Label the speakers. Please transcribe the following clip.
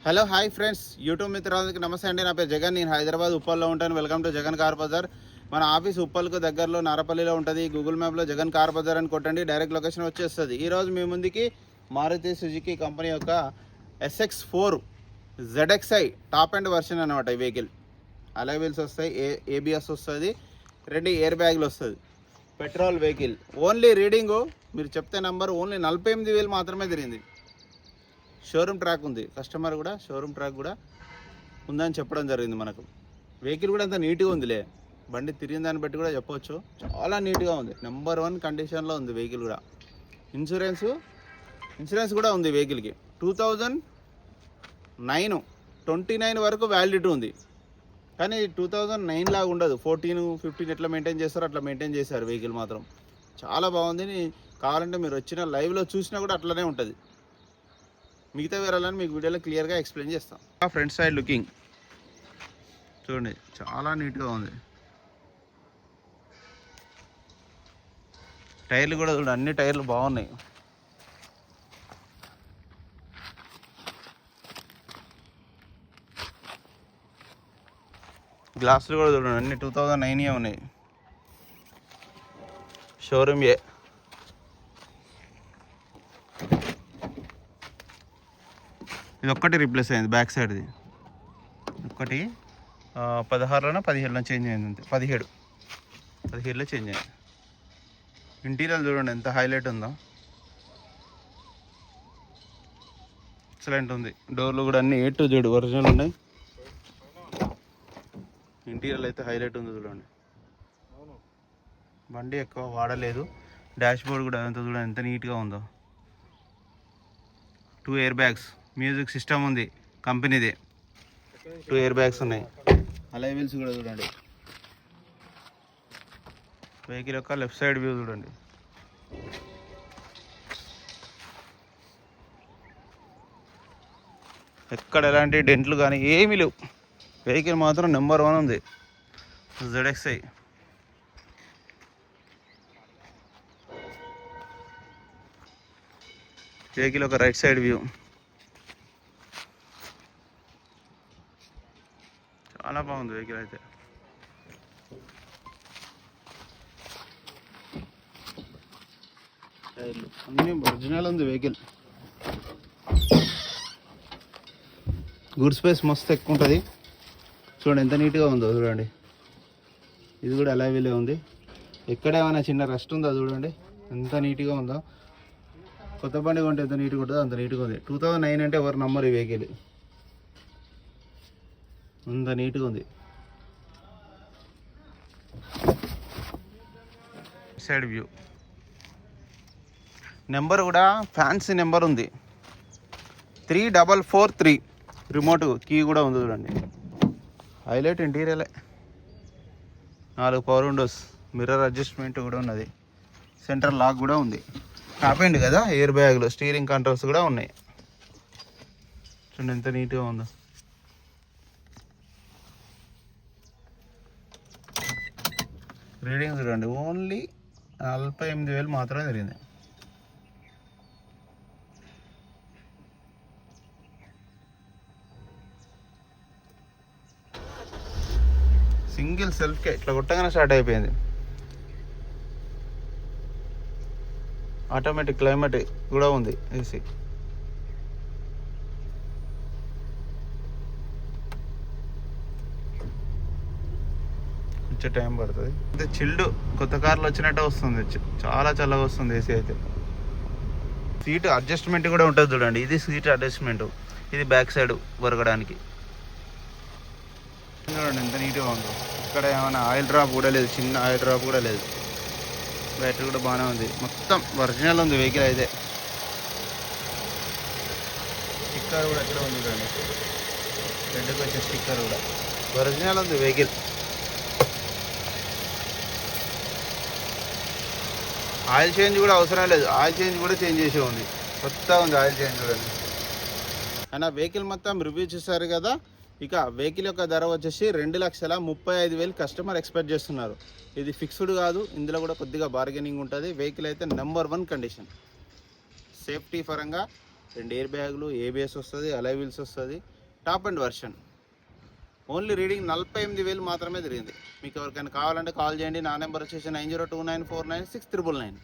Speaker 1: Hello hi friends, YouTube మిత్రులందరికీ నమస్తే అండి. నా పేరు జగన్. నేను హైదరాబాద్ ఉప్పల్లో ఉంటాను. Welcome to Jagan car Bazaar. మన ఆఫీస్ ఉప్పల్కు దగ్గరలో నారపల్లిలో ఉంటుంది. గూగుల్ మ్యాప్లో జగన్ కార్ బజార్ అని కొట్టండి, డైరెక్ట్ లొకేషన్ వచ్చేస్తుంది. ఈరోజు మీ ముందుకి మారుతి సుజుకి కంపెనీ యొక్క SX4 ZXi top end version అనమాట. ఈ వెహికల్ అలై వీల్స్ వస్తాయి, ABS వస్తుంది, 2 ఎయిర్ బ్యాగ్లు వస్తుంది. Petrol vehicle. ఓన్లీ రీడింగు మీరు చెప్తే నంబర్ ఓన్లీ 48,000 మాత్రమే తిరిగింది. షోరూమ్ ట్రాక్ ఉంది, కస్టమర్ కూడా షోరూమ్ ట్రాక్ కూడా ఉందని చెప్పడం జరిగింది. మనకు వెహికల్ కూడా అంత నీట్గా ఉందిలే, బండి తిరిగిన దాన్ని బట్టి కూడా చెప్పవచ్చు. చాలా నీట్గా ఉంది, నెంబర్ 1 కండిషన్లో ఉంది వెహికల్ కూడా. ఇన్సూరెన్స్ కూడా ఉంది వెహికల్కి. 2009 వరకు వ్యాలిడిటీ ఉంది. కానీ 2009 లాగా ఉండదు, 14, 15 ఎట్లా మెయింటైన్ చేస్తారో అట్లా మెయింటైన్ చేశారు. వెహికల్ మాత్రం చాలా బాగుంది. కావాలంటే మీరు వచ్చిన లైవ్లో చూసినా కూడా అట్లనే ఉంటుంది. మిగతా వివరాలను మీకు వీడియోలో క్లియర్గా ఎక్స్ప్లెయిన్ చేస్తాం. ఫ్రంట్ సైడ్ లుకింగ్ చూడండి, చాలా నీట్గా ఉంది. టైర్లు కూడా చూడండి, అన్ని టైర్లు బాగున్నాయి. గ్లాసులు కూడా చూడండి, అన్ని 2009 ఉన్నాయి. షోరూమ్ ఇది ఒక్కటి రీప్లేస్ అయింది, బ్యాక్ సైడ్ది ఒక్కటి 16లోనో 17లో చేంజ్ అయింది, అంతే. 17లో చేంజ్ అయింది. ఇంటీరియర్ చూడండి ఎంత హైలైట్ ఉందో, ఎక్సలెంట్ ఉంది. డోర్లు కూడా అన్ని A to Z ఒరిజినల్ ఉన్నాయి. ఇంటీరియర్ అయితే హైలైట్ ఉంది చూడండి. బండి ఎక్కువ వాడలేదు. డాష్ బోర్డ్ కూడా ఎంత చూడండి ఎంత నీట్గా ఉందో. 2 ఎయిర్ బ్యాగ్స్, మ్యూజిక్ సిస్టమ్ ఉంది కంపెనీదే. 2 ఎయిర్ బ్యాగ్స్ ఉన్నాయి. అలై వీల్స్ కూడా చూడండి. వెహికల్ యొక్క లెఫ్ట్ సైడ్ వ్యూ చూడండి. ఎక్కడ ఎలాంటి డెంట్లు కానీ ఏమీ లేవు. వెహికల్ మాత్రం నెంబర్ 1 ఉంది, ZXi. వెహికల్ ఒక రైట్ సైడ్ వ్యూ చాలా బాగుంది వెహికల్ అయితే. అన్నీ ఒరిజినల్ ఉంది వెహికల్. గుడ్ స్పేస్ మస్తు ఎక్కువ ఉంటుంది. చూడండి ఎంత నీట్గా ఉందో చూడండి. ఇది కూడా అలై వీలే ఉంది. ఎక్కడ ఏమైనా చిన్న రస్ట్ ఉందో చూడండి ఎంత నీట్గా ఉందో. కొత్త బండి కొంటే ఎంత నీట్గా ఉంటుందో అంత నీట్గా ఉంది. 2009 అంటే ఎవరు నమ్మరు ఈ వెహికల్, అంత నీట్గా ఉంది. సైడ్ వ్యూ నెంబర్ కూడా ఫ్యాన్సీ నెంబర్ ఉంది, 3443. రిమోట్ కీ కూడా ఉంది చూడండి. హైలైట్ ఇంటీరియలే. 4 పవర్ విండోస్, మిర్రర్ అడ్జస్ట్మెంట్ కూడా ఉన్నది. సెంటర్ లాక్ కూడా ఉంది. కాపండి కదా, ఎయిర్ బ్యాగ్లు, స్టీరింగ్ కంట్రోల్స్ కూడా ఉన్నాయి. చూడండి ఎంత నీట్గా ఉందో. రీడింగ్ చూడండి, ఓన్లీ 48,000 మాత్రమే జరిగింది. సింగిల్ సెల్ఫ్కే ఇట్లా కొట్టగానే స్టార్ట్ అయిపోయింది. ఆటోమేటిక్ క్లైమేట్ కూడా ఉంది, ఏసీ. కొంచెం టైం పడుతుంది. అయితే చిల్డ్ కొత్త కార్లు వచ్చినట్టే వస్తుంది, చాలా చల్లగా వస్తుంది ఏసీ అయితే. సీట్ అడ్జస్ట్మెంట్ కూడా ఉంటుంది చూడండి. ఇది సీట్ అడ్జస్ట్మెంట్, ఇది బ్యాక్ సైడ్ వరగడానికి. చూడండి ఎంత నీట్గా ఉందో. ఇక్కడ ఏమైనా ఆయిల్ డ్రాప్ కూడా లేదు, చిన్న ఆయిల్ డ్రాప్ కూడా లేదు. బ్యాటరీ కూడా బాగానే ఉంది, మొత్తం ఒరిజినల్ ఉంది వెహికల్ అయితే. స్టిక్కర్ కూడా ఎక్కడ ఉంది చూడండి, రెడ్కి వచ్చే స్టిక్కర్ కూడా ఒరిజినల్ ఉంది వెహికల్. ఆయిల్ చేంజ్ కూడా అవసరం లేదు, ఆయిల్ చేంజ్ కూడా చేంజ్ చేసే ఉంది, కొత్తగా ఉంది ఆయిల్ చేంజ్ చూడండి. కానీ ఆ వెహికల్ మొత్తం రివ్యూ చూసారు కదా. ఇక వెహికల్ యొక్క ధర వచ్చేసి 2,35,000 కస్టమర్ ఎక్స్పెక్ట్ చేస్తున్నారు. ఇది ఫిక్స్డ్ కాదు, ఇందులో కూడా కొద్దిగా బార్గెనింగ్ ఉంటుంది. వెహికల్ అయితే నెంబర్ 1 కండిషన్. సేఫ్టీ పరంగా 2 ఎయిర్ బ్యాగులు, ఏబిఎస్ వస్తుంది, అలై వీల్స్ వస్తుంది, top end version. Only reading 48,000 మాత్రమే తిరిగింది. మీకు ఎవరికైనా కావాలంటే కాల్ చేయండి. నా నెంబర్ వచ్చేసి 9029496999.